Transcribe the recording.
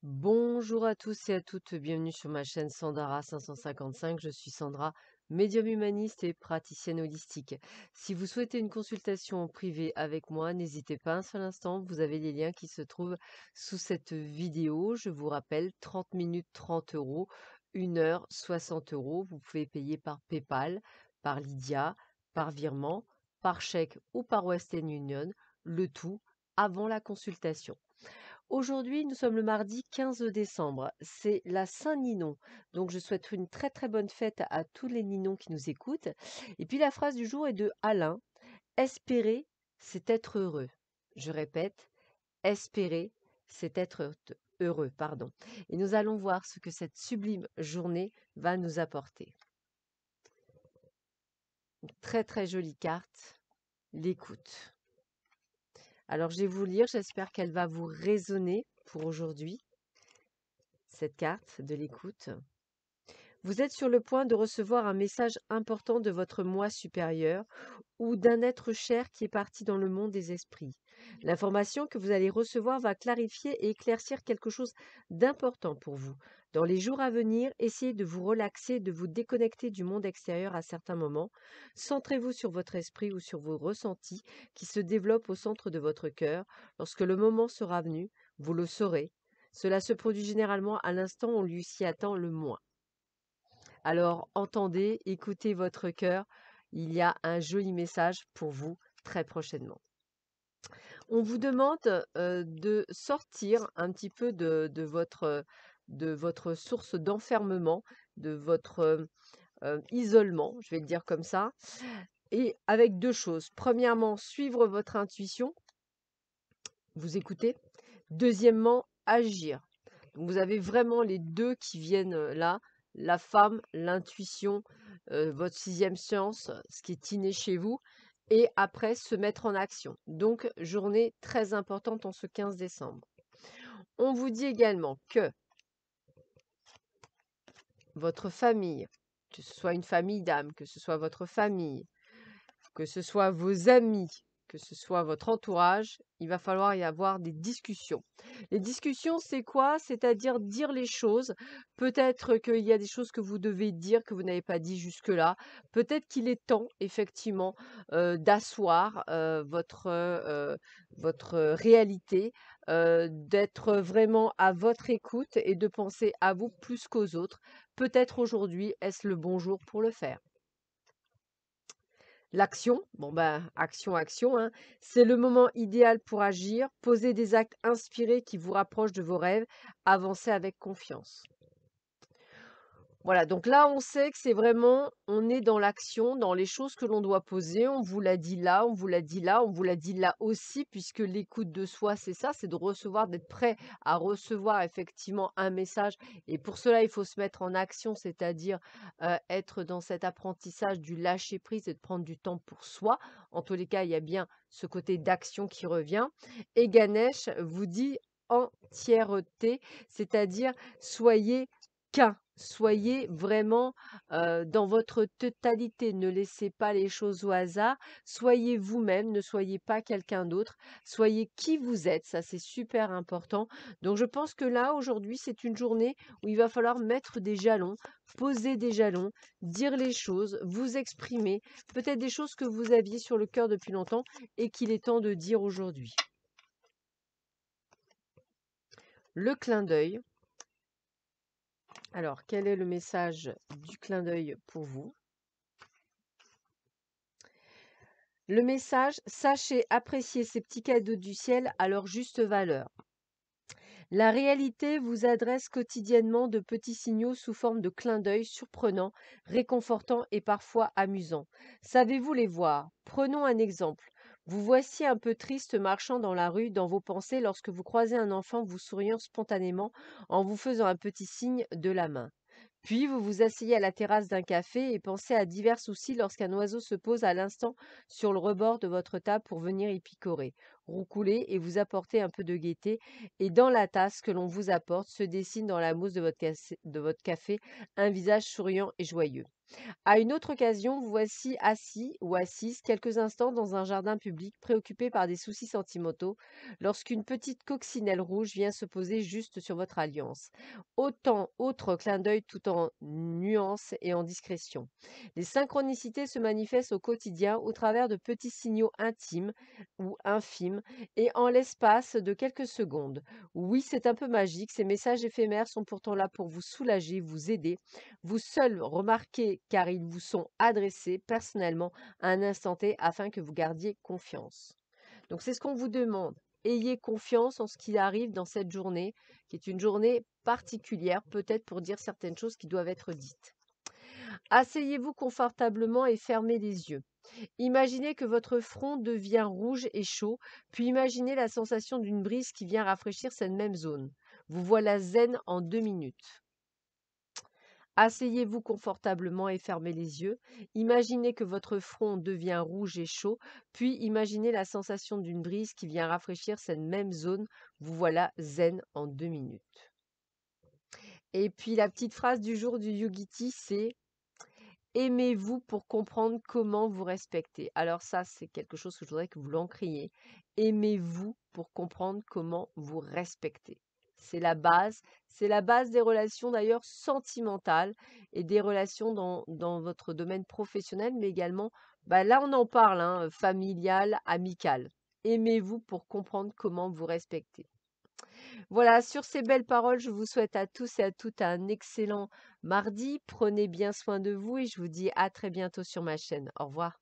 Bonjour à tous et à toutes, bienvenue sur ma chaîne Sandara 555. Je suis Sandra, médium humaniste et praticienne holistique. Si vous souhaitez une consultation privée avec moi, n'hésitez pas un seul instant, vous avez les liens qui se trouvent sous cette vidéo. Je vous rappelle, 30 minutes 30 euros, 1 heure 60 euros. Vous pouvez payer par PayPal, par Lydia, par virement, par chèque ou par Western Union, le tout avant la consultation. Aujourd'hui, nous sommes le mardi 15 décembre. C'est la Saint-Ninon. Donc, je souhaite une très très bonne fête à tous les Ninons qui nous écoutent. Et puis, la phrase du jour est de Alain. Espérer, c'est être heureux. Je répète, espérer, c'est être heureux. Pardon. Et nous allons voir ce que cette sublime journée va nous apporter. Une très très jolie carte. L'écoute. Alors, je vais vous lire. J'espère qu'elle va vous résonner pour aujourd'hui. Cette carte de l'écoute. Vous êtes sur le point de recevoir un message important de votre moi supérieur ou d'un être cher qui est parti dans le monde des esprits. L'information que vous allez recevoir va clarifier et éclaircir quelque chose d'important pour vous. Dans les jours à venir, essayez de vous relaxer, de vous déconnecter du monde extérieur à certains moments. Centrez-vous sur votre esprit ou sur vos ressentis qui se développent au centre de votre cœur. Lorsque le moment sera venu, vous le saurez. Cela se produit généralement à l'instant où on lui s'y attend le moins. Alors entendez, écoutez votre cœur, il y a un joli message pour vous très prochainement. On vous demande de sortir un petit peu de votre source d'enfermement, de votre isolement, je vais le dire comme ça, et avec deux choses. Premièrement, suivre votre intuition, vous écoutez. Deuxièmement, agir. Donc vous avez vraiment les deux qui viennent là, la femme, l'intuition, votre sixième science, ce qui est inné chez vous, et après se mettre en action. Donc journée très importante en ce 15 décembre. On vous dit également que votre famille, que ce soit une famille d'âme, que ce soit votre famille, que ce soit vos amis, que ce soit votre entourage, il va falloir y avoir des discussions. Les discussions, c'est quoi? C'est-à-dire dire les choses. Peut-être qu'il y a des choses que vous devez dire que vous n'avez pas dit jusque-là. Peut-être qu'il est temps, effectivement, d'asseoir votre réalité, d'être vraiment à votre écoute et de penser à vous plus qu'aux autres. Peut-être aujourd'hui, est-ce le bon jour pour le faire? L'action, bon ben, action, action, hein, c'est le moment idéal pour agir, poser des actes inspirés qui vous rapprochent de vos rêves, avancer avec confiance. Voilà, donc là, on sait que c'est vraiment, on est dans l'action, dans les choses que l'on doit poser. On vous l'a dit là, on vous l'a dit là, on vous l'a dit là aussi, puisque l'écoute de soi, c'est ça, c'est de recevoir, d'être prêt à recevoir effectivement un message. Et pour cela, il faut se mettre en action, c'est-à-dire être dans cet apprentissage du lâcher prise et de prendre du temps pour soi. En tous les cas, il y a bien ce côté d'action qui revient. Et Ganesh vous dit entièreté, c'est-à-dire soyez qu'un. Soyez vraiment dans votre totalité. Ne laissez pas les choses au hasard. Soyez vous-même, ne soyez pas quelqu'un d'autre. Soyez qui vous êtes. Ça, c'est super important. Donc, je pense que là, aujourd'hui, c'est une journée où il va falloir mettre des jalons, poser des jalons, dire les choses, vous exprimer. Peut-être des choses que vous aviez sur le cœur depuis longtemps et qu'il est temps de dire aujourd'hui. Le clin d'œil. Alors, quel est le message du clin d'œil pour vous? Le message, sachez apprécier ces petits cadeaux du ciel à leur juste valeur. La réalité vous adresse quotidiennement de petits signaux sous forme de clins d'œil surprenants, réconfortants et parfois amusants. Savez-vous les voir? Prenons un exemple. Vous voici un peu triste marchant dans la rue dans vos pensées lorsque vous croisez un enfant vous souriant spontanément en vous faisant un petit signe de la main. Puis vous vous asseyez à la terrasse d'un café et pensez à divers soucis lorsqu'un oiseau se pose à l'instant sur le rebord de votre table pour venir y picorer, roucouler et vous apporter un peu de gaieté. Et dans la tasse que l'on vous apporte se dessine dans la mousse de votre café un visage souriant et joyeux. À une autre occasion, vous voici assis ou assise quelques instants dans un jardin public, préoccupé par des soucis sentimentaux, lorsqu'une petite coccinelle rouge vient se poser juste sur votre alliance. Autant autre clin d'œil tout en nuance et en discrétion. Les synchronicités se manifestent au quotidien au travers de petits signaux intimes ou infimes et en l'espace de quelques secondes. Oui, c'est un peu magique, ces messages éphémères sont pourtant là pour vous soulager, vous aider, vous seuls remarquez car ils vous sont adressés personnellement à un instant T afin que vous gardiez confiance. Donc c'est ce qu'on vous demande. Ayez confiance en ce qui arrive dans cette journée, qui est une journée particulière, peut-être pour dire certaines choses qui doivent être dites. Asseyez-vous confortablement et fermez les yeux. Imaginez que votre front devient rouge et chaud, puis imaginez la sensation d'une brise qui vient rafraîchir cette même zone. Vous voilà zen en 2 minutes. Asseyez-vous confortablement et fermez les yeux. Imaginez que votre front devient rouge et chaud, puis imaginez la sensation d'une brise qui vient rafraîchir cette même zone. Vous voilà zen en 2 minutes. Et puis la petite phrase du jour du Yogiti, c'est aimez-vous pour comprendre comment vous respecter. Alors ça, c'est quelque chose que je voudrais que vous l'encriez. Aimez-vous pour comprendre comment vous respecter. C'est la base des relations d'ailleurs sentimentales et des relations dans votre domaine professionnel, mais également, bah là on en parle, hein, familial, amical. Aimez-vous pour comprendre comment vous respecter. Voilà, sur ces belles paroles, je vous souhaite à tous et à toutes un excellent mardi. Prenez bien soin de vous et je vous dis à très bientôt sur ma chaîne. Au revoir.